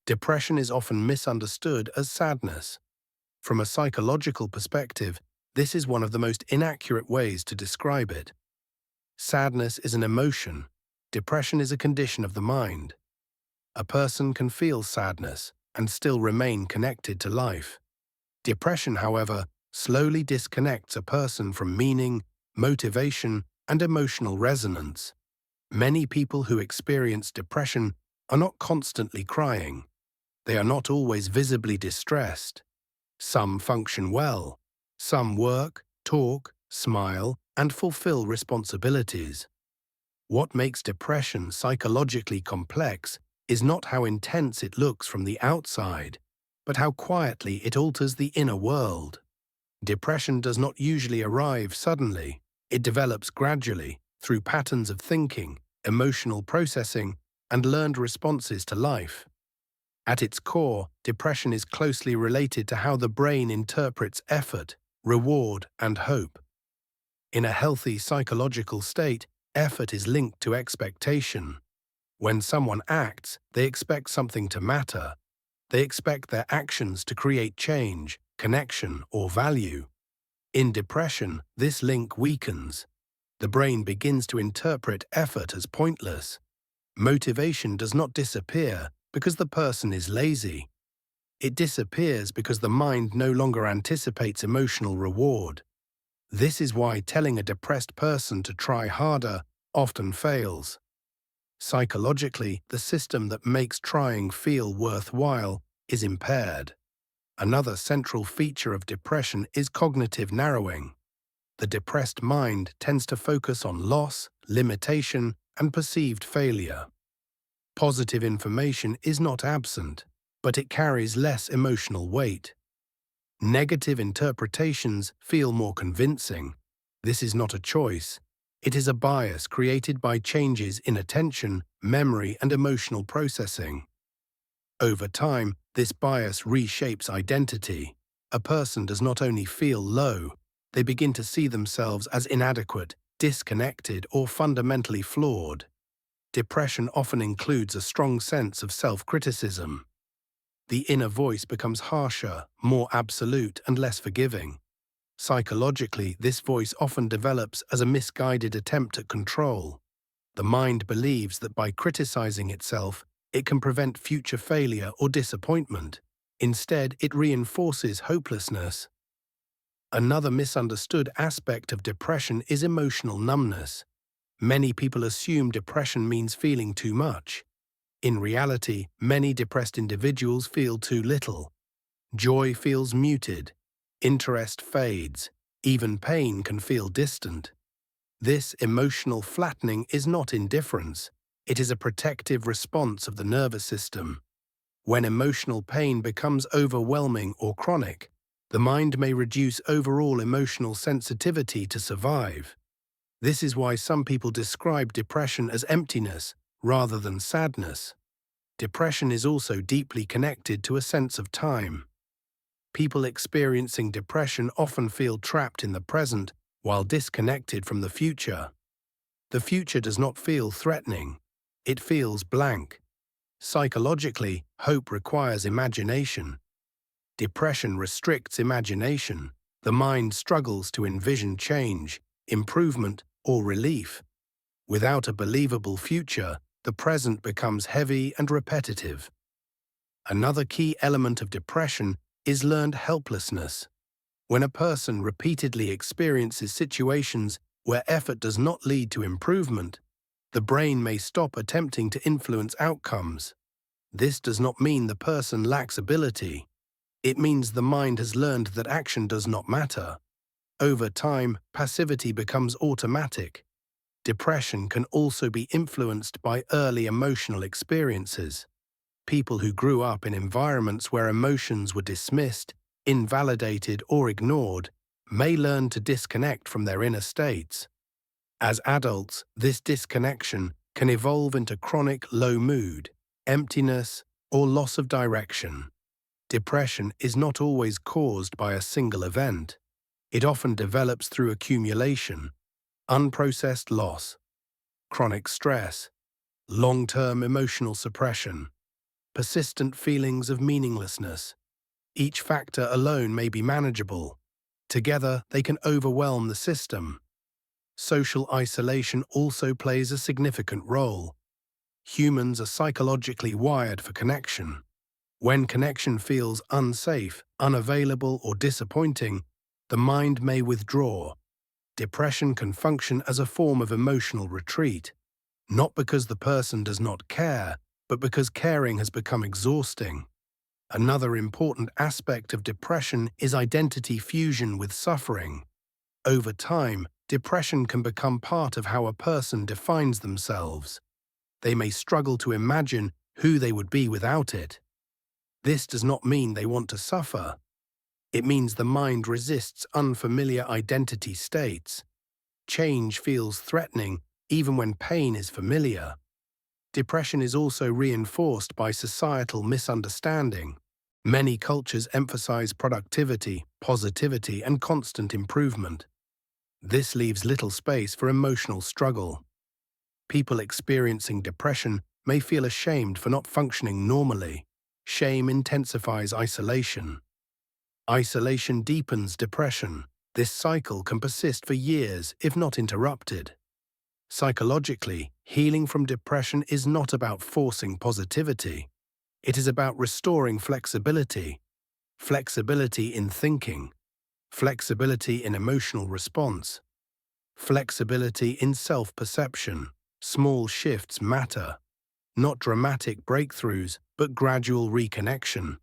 Depression is often misunderstood as sadness. From a psychological perspective, this is one of the most inaccurate ways to describe it. Sadness is an emotion. Depression is a condition of the mind. A person can feel sadness and still remain connected to life. Depression, however, slowly disconnects a person from meaning, motivation, and emotional resonance. Many people who experience depression are not constantly crying. They are not always visibly distressed. Some function well. Some work, talk, smile, and fulfill responsibilities. What makes depression psychologically complex is not how intense it looks from the outside, but how quietly it alters the inner world. Depression does not usually arrive suddenly. It develops gradually through patterns of thinking, emotional processing, and learned responses to life. At its core, depression is closely related to how the brain interprets effort, reward, and hope. In a healthy psychological state, effort is linked to expectation. When someone acts, they expect something to matter. They expect their actions to create change, connection, or value. In depression, this link weakens. The brain begins to interpret effort as pointless. Motivation does not disappear because the person is lazy. It disappears because the mind no longer anticipates emotional reward. This is why telling a depressed person to try harder often fails. Psychologically, the system that makes trying feel worthwhile is impaired. Another central feature of depression is cognitive narrowing. The depressed mind tends to focus on loss, limitation, and perceived failure. Positive information is not absent, but it carries less emotional weight. Negative interpretations feel more convincing. This is not a choice. It is a bias created by changes in attention, memory, and emotional processing. Over time, this bias reshapes identity. A person does not only feel low, they begin to see themselves as inadequate, disconnected, or fundamentally flawed. Depression often includes a strong sense of self-criticism. The inner voice becomes harsher, more absolute, and less forgiving. Psychologically, this voice often develops as a misguided attempt at control. The mind believes that by criticizing itself, it can prevent future failure or disappointment. Instead, it reinforces hopelessness. Another misunderstood aspect of depression is emotional numbness. Many people assume depression means feeling too much. In reality, many depressed individuals feel too little. Joy feels muted. Interest fades. Even pain can feel distant. This emotional flattening is not indifference. It is a protective response of the nervous system. When emotional pain becomes overwhelming or chronic, the mind may reduce overall emotional sensitivity to survive. This is why some people describe depression as emptiness rather than sadness. Depression is also deeply connected to a sense of time. People experiencing depression often feel trapped in the present while disconnected from the future. The future does not feel threatening. It feels blank. Psychologically, hope requires imagination. Depression restricts imagination. The mind struggles to envision change, improvement, or relief. Without a believable future, the present becomes heavy and repetitive. Another key element of depression is learned helplessness. When a person repeatedly experiences situations where effort does not lead to improvement, the brain may stop attempting to influence outcomes. This does not mean the person lacks ability. It means the mind has learned that action does not matter. Over time, passivity becomes automatic. Depression can also be influenced by early emotional experiences. People who grew up in environments where emotions were dismissed, invalidated, or ignored may learn to disconnect from their inner states. As adults, this disconnection can evolve into chronic low mood, emptiness, or loss of direction. Depression is not always caused by a single event. It often develops through accumulation, unprocessed loss, chronic stress, long-term emotional suppression, persistent feelings of meaninglessness. Each factor alone may be manageable. Together, they can overwhelm the system. Social isolation also plays a significant role. Humans are psychologically wired for connection. When connection feels unsafe, unavailable, or disappointing, the mind may withdraw. Depression can function as a form of emotional retreat, not because the person does not care, but because caring has become exhausting. Another important aspect of depression is identity fusion with suffering. Over time, depression can become part of how a person defines themselves. They may struggle to imagine who they would be without it. This does not mean they want to suffer. It means the mind resists unfamiliar identity states. Change feels threatening even when pain is familiar. Depression is also reinforced by societal misunderstanding. Many cultures emphasize productivity, positivity, and constant improvement. This leaves little space for emotional struggle. People experiencing depression may feel ashamed for not functioning normally. Shame intensifies isolation. Isolation deepens depression. This cycle can persist for years if not interrupted. Psychologically, healing from depression is not about forcing positivity. It is about restoring flexibility. Flexibility in thinking. Flexibility in emotional response. Flexibility in self-perception. Small shifts matter. Not dramatic breakthroughs, but gradual reconnection.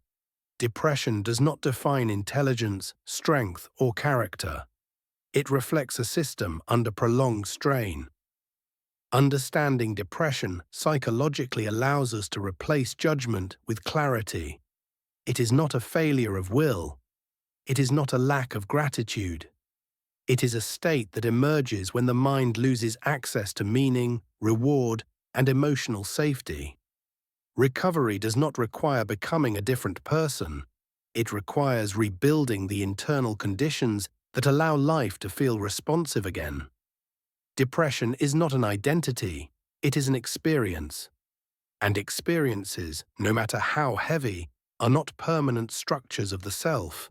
Depression does not define intelligence, strength, or character. It reflects a system under prolonged strain. Understanding depression psychologically allows us to replace judgment with clarity. It is not a failure of will. It is not a lack of gratitude. It is a state that emerges when the mind loses access to meaning, reward, and emotional safety. Recovery does not require becoming a different person. It requires rebuilding the internal conditions that allow life to feel responsive again. Depression is not an identity, it is an experience. And experiences, no matter how heavy, are not permanent structures of the self.